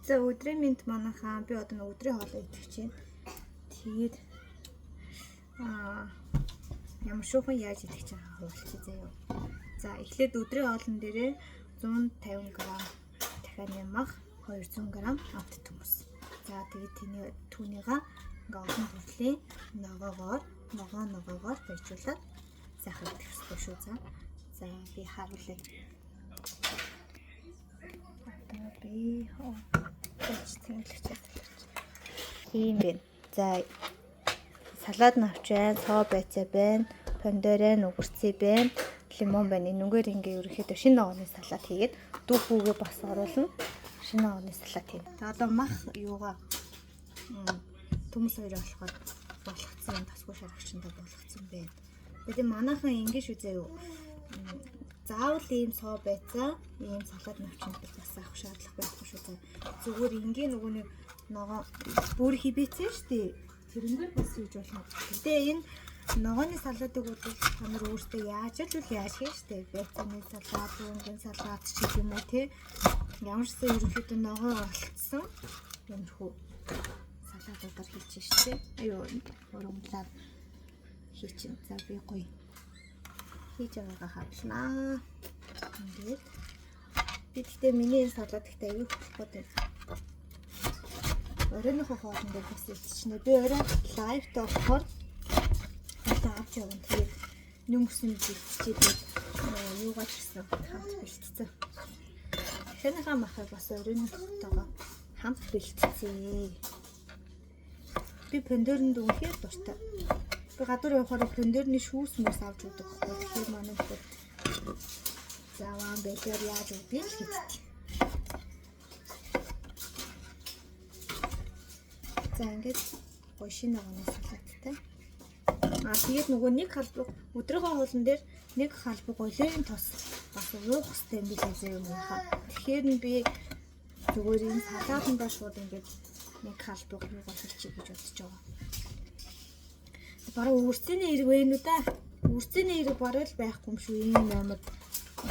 За өдрийн минь манайхаа би одоо нэг өдрийн хоолой идэх чинь. Тэгээд ямар шуухан яаж идэх гэж байгаа хөвөлчих заяа. За эхлээд өдрийн хоолн дээрээ 150 г дахиад нямах 200 г амт төмөс. За тэгээд түүнийга ингээ олон төрлийн ногоогоор байжуулаад сайхан идэх ёстой шүү. За би харуулъя. Би ийм байна. За салаад навч байна, соо байцаа байна, помидорэ, нүгэрцээ байна, лимон байна. Энэгээр ингээ ерөөхдөө шинэ ногооны салаад хийгээд дүүхүүгээ бас оруулна. Шинэ ногооны салаад хийн. За одоо мах юугаа төмөс хоёр болохоор болгоцсон, тасгүй шаргачтай болгоцсон байна. Тэгээд манайхан ингэ шүү заяа. Заавал ийм соо байцаа, ийм салаад навчнууд бас авах шаардлага байхгүй шүү дээ. Зүгээр ингийн нөгөө нэг ногоо бүр хибээцэн шүү дээ. Тэрнгээр бас хийж болно. Гэтэ энэ ногооны салаадыг бол та нар өөртөө яаж хийн шүү дээ. Байцааны салаад, өнгийн салаад ч юм уу те. Ямар ч зүйл ерөнхийдөө ногоо олцсон юмхүү салаадуудаар хийж шүү дээ. Аюу урамлаад хийчин. За би гоё хийж байгаагаа харуулнаа. Ингээд би гэхдээ миний энэ салаад ихтэй аюу болохгүй байна. Оройнхоо хоолн дээр бас илчнэ. Би орой лайвтай болохоор одоо авч явна. Тэгээд нүмгсэн бэлтчихэд юугаар гэсэн хамт бэлтцсэн. Хэнийхээ махыг бас оройнхоотойгоо хамт бэлтцээ. Би пендернд үнхээр дуртай. Би гадуур явахаар пендерний шүүс мөс авч удаг байхгүй. Тэгэхээр манай хот заван бэлэр яаж үгүй л гэдэг. За ингээд гоё шинэ ногооны салааттай. Тэгээд нөгөө нэг халбаг өдрийнхөө хуулан дээр нэг халбаг ологийн тос бас уух хэрэгтэй юм билээ зөө юм хаа. Тэгэхээр би зүгээр энэ салаатандаа шууд ингээд нэг халбаг юугаар хийчих гэж бодож байгаа. Бараа үрцэний хэрэг вэ нү да. Үрцэний хэрэг барал байхгүй юм шүү. Ийм амар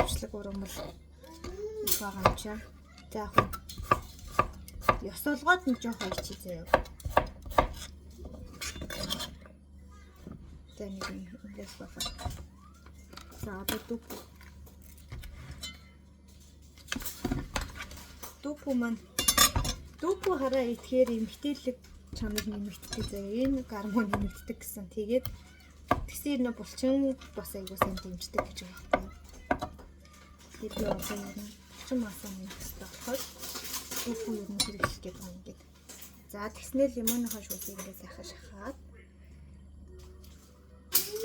авчлаг урамл их байгаа юм чаа. За яг ёсолгоод нь жоох хайчи заяа. За нэг юм лес бафа. За одоо дупу маань дупу хараа итгэхээр эмхтэлэг чамыг нэмэгддэг заяа. Энэ гармон нэмэгддэг гэсэн. Тэгээд тэгсээр нэ булчин бас айгуу сайн дэмждэг гэж байгаа байхгүй. Тэгээд би одоо юм булчин масан нэмэгддэг болохоор дупу юм хэрэглэх гэж байна ингээд. За тэгснээр лимоныхоо шүүсийг ингээд сайхан шахаад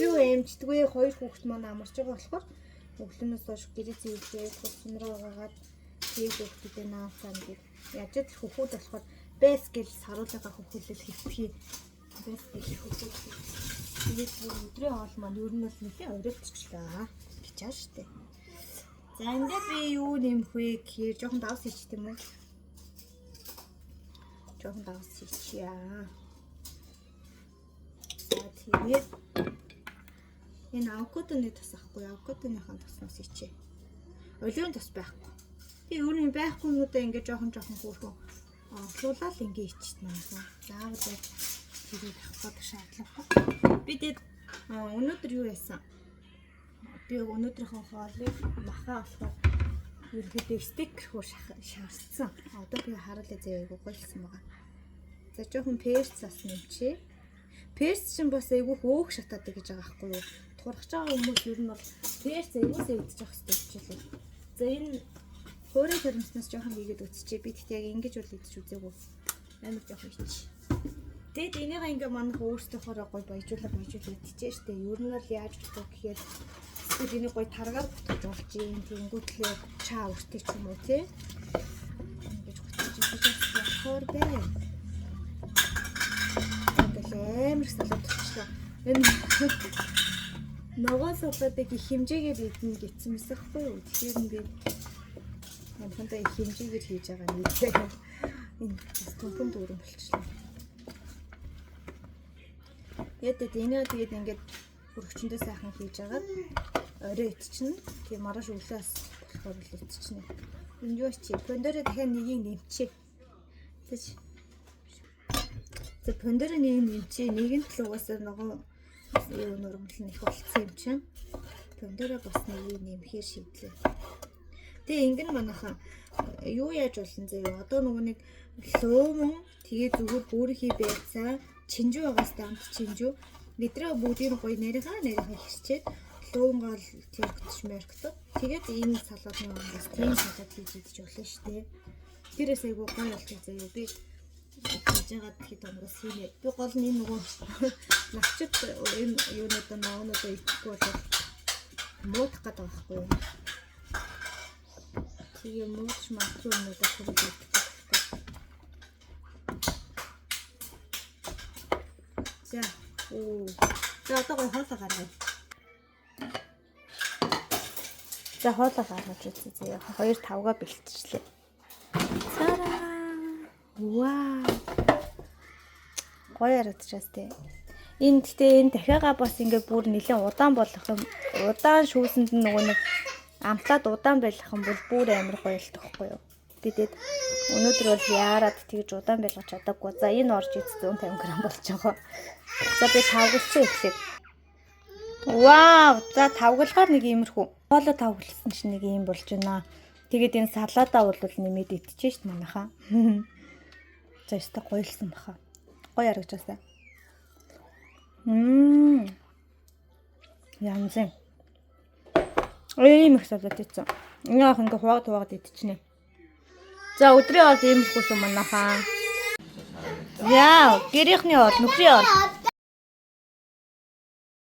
юу эмчдэггүй хоёр хүүхэд маань амарч байгаа болохоор өглөөнөөс хойш гэрээ зэвлээд хурцнараа угаагаад тэгээд хүүхдүүдээ наацсан гээд яаж л хөхүүд болохоор бэс гэл саруулгаа хөхүүлэл хэвтгий бэс гэл хөхүүд. Тэгээд өдрийн хоол маань ер нь бол нэлийн оройлцчлаа гэж аа штэ. За ингээд би юу нэмэх вэ гэхээр жоохон давс хийчих юм уу? Жоохон давс хийчихье. За тэгээд энэ авокадоны тос ахгүй, авокадоныхаа тоснос ичээ. Ологийн тос байхгүй. Би өөрийн байхгүй юмудаа ингээд жоохон хөөрхөн орлуулаад ингээд иччихнэ. Заавал хэрэг авах гэдэг шаардлагагүй. Би тэгээд өнөөдөр юу яасан? Би өнөөдрийнхөө хоолыг махаа болохоор ерөөдөө стейк хөө шаарсан. Одоо би харуулъя заяа гуйлсан байгаа. За жоохон перц бас нэмчээ. Перц чинь бас айгүй хөөх шатаадаг гэж байгаа байхгүй юу? Турхаж байгаа хүмүүс ер нь бол перц айгуусаа идчих хэрэгтэй хичээлээ. За энэ хөөрийн төрөмснөөс жоохон хийгээд үтчихээ. Би тэгтээ яг ингэж бол идчих үзээгүй. Амар жоохон ич. Тэгэд энийг ингээ манайх өөрсдийнхоороо гоё баяжуулаад идчихээ штэ. Ер нь бол яаж болох вэ гэхээр эсвэл энийг гоё таргаар бүтгэж болж юм. Тэнгүүтлээ чаа өртөж юм уу те. Ингэж готож идчих болохоор бай. Амар салаад болчихлоо. Энэ ногоон салаадыг их хэмжээгээр идэх гэсэн мэт байхгүй юу? Тэгэхээр нь би хамтдаа их хэмжээгээр хийж байгаа нэлээ. Энэ томхон дүүрэн болчихлоо. Яагаад энэ тэгээд ингээд өргөчөндөө сайхан хийж агаад орой идчихнэ. Тэгээ маргааш өглөөс болохоор л идчихнэ. Энэ юу чи? Пендорэ дахиад нэгийг нэмчээ. Тэгж. За пондорын нэг чи нэгэн талуугаас нөгөө юу нөрмөл нь их болцсон юм чинь. Пондороо бас нэг нэмэхээр шийдлээ. Тэгээ ингэн манайхан юу яаж болсон заяа. Одоо нөгөө нэг лууман тэгээ зүгээр бүрхий байцаа чинжүү байгаас дамт чинжүү бидрээ бүгдийг гоё нарийнхаа хэрчээд луунгаал тэрэгтч мэрэгтд тэгээд энэ салаатны онгоос тийм салаат хийж идэж болно шүү дээ. Тэрээс айгуу гоё болчих заяа. Би хийж байгаа хэд онгоос хийнэ. Би гол нь энэ нөгөө навчид энэ юунуудаа ноонуудаа итгэхгүй бол муудах гэдэг байхгүй юу? Тэгээ муудч магадгүй юмудаа хүргэж идэх. За. За одоо гоё хоолой гаргая. За хоолой гаргаж үзье заяа. 2-5-га бэлтжлээ. Цараа. Вау. Гоё харагдчихас тээ. Энэ гэхдээ энэ дахиагаа бас ингээ бүр нэлээд удаан болох юм. Удаан шүүсэнд нөгөө нэг амтлаад удаан байх юм бол бүр амар гоё л тоххой юу. Тэгээд өнөөдөр бол яарад тэгж удаан байлгаж чадаагүй. За энэ орж ич 150 г болж байгаа. За би тавгалцсан эхлэв. Вау! За тавгалгаар нэг иймэрхүү. Хоолой тавгалсан чинь нэг юм болж байна. Тэгээд энэ салаадаа бол нэмээд идчихэж шít манайхаа. За өстө гоёлсон баха. Гоё харагдчихсан. Янзэн. Ийм их салаат ийцэн. Энэ ах ингээ хуваад идчихнэ. За өдрийн хоол иймэрхүү юм манайхаа. Яа, гэрийнхний хоол, нөхрийн хоол.